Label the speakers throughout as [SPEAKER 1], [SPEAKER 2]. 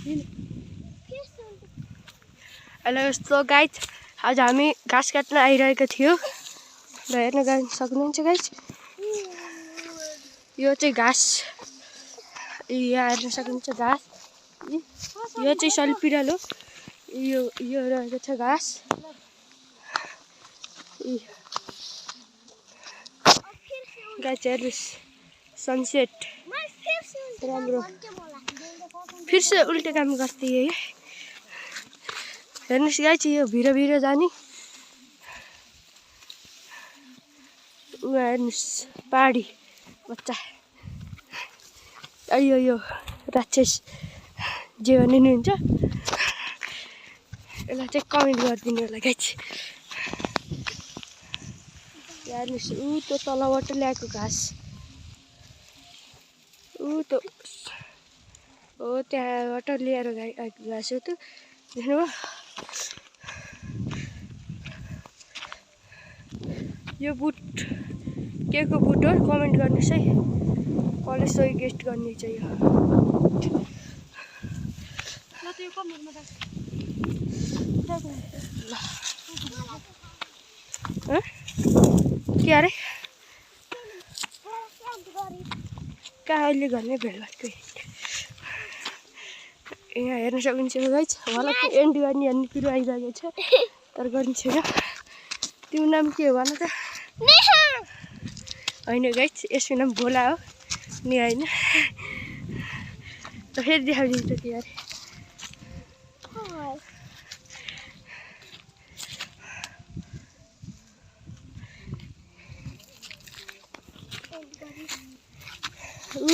[SPEAKER 1] hello यस्तो guys आज हामी घाँस काट्न आइरहेको थियो र हेर्न सक्नुहुन्छ गाइज यो चाहिँ घाँस यहाँ हेर्न सक्नुहुन्छ घाँस यो चाहिँ सल्पिरल हो यो रहेको छ घाँस गाइज हेर्नुहोस् सनसेट राम्रो फिर से उल्टे काम गर्दै है हेर्नुहोस् गाइज यो भिरो जाने हेर्नुहोस् पहाडी बच्चा यो राक्षस जे भनिनुहुन्छ यसलाई चाहिँ कमेन्ट गरिदिनु होला गाइज हेर्नुहोस् त्यो तलबाट ल्याएको घाँस हो त्यहाँबाट लिएर आएको घाँस हो त्यो देख्नुभयो यो बुट के को बुट हो कमेन्ट गर्नुहोस् है कसले सही गेस्ट गर्ने चाहिँ यो के अरे कहाँ अहिले घरमै भेट भएको यहाँ हेर्न सक्नुहुन्छ गाइज होला त्यो एन्ड गर्ने कुरो आइरहेको छ तर गर्ने छैन त्यो नाम के हो भन त होइन गाइज यसको नाम भोला हो नि होइन फेरि देखाइदिन्छ त्यो अरे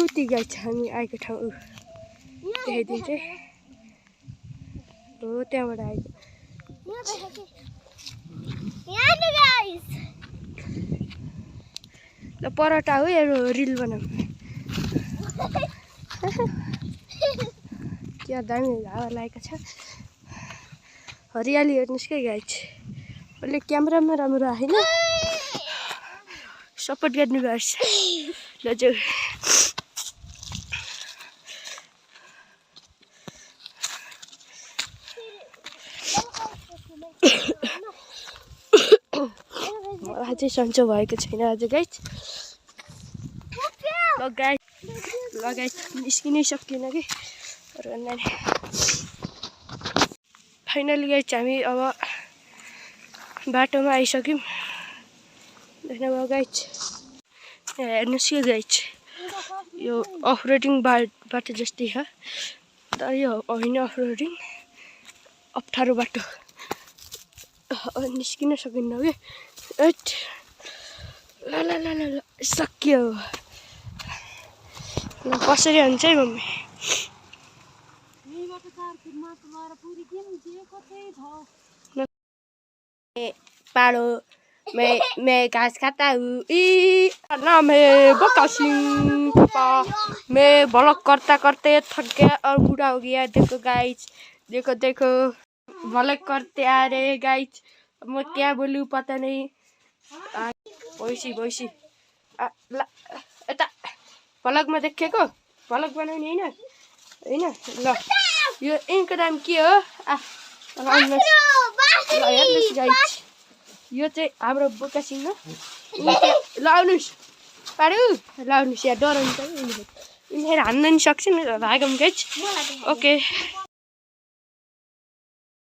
[SPEAKER 1] ती गाइज हामी आएको ठाउँ देखाइदिन्छ हो त्यहाँबाट आएको ल परोटा हो यो रिल बनाऊ क्या दामी हावा लागेको छ हरियाली हेर्नुहोस् क्या गाइज अहिले क्यामेरामा राम्रो आएन सपोर्ट गर्नुपर्छ दाजु मलाई चाहिँ सन्चो भएको छैन आज गाइज ल गाइज निस्किनै सकिएन कि फाइनली गाइज हामी अब बाटोमा आइसक्यौँ देख्नुभयो गाइज हेर्नुहोस् यो गाइज यो अफ रोडिङ बाटो जस्तै छ तर यो होइन अफ रोडिङ अप्ठ्यारो बाटो निस्किन सकिन्न कि ल सक्यो कसरी हुन्छ है मम्मी पारो मैं घास खाता हूँ ना मैं मैं ब्लॉग करते थक गया और बूढ़ा हो गया देखो गाइज देखो ब्लॉग करते आ रहे गाइज मैं क्या बोलूँ पता नहीं भैँसी यता भ्लगमा देखेको भ्लग बनाउने होइन ल यो यिनको नाम के हो हेर्नुहोस् गाइज यो चाहिँ हाम्रो बोकासिङ हो ल आउनुहोस् पारु ल आउनुहोस् यहाँ डराउनु त यिनीहरू हान्न नि सक्छ नि भागौँ गाइज ओके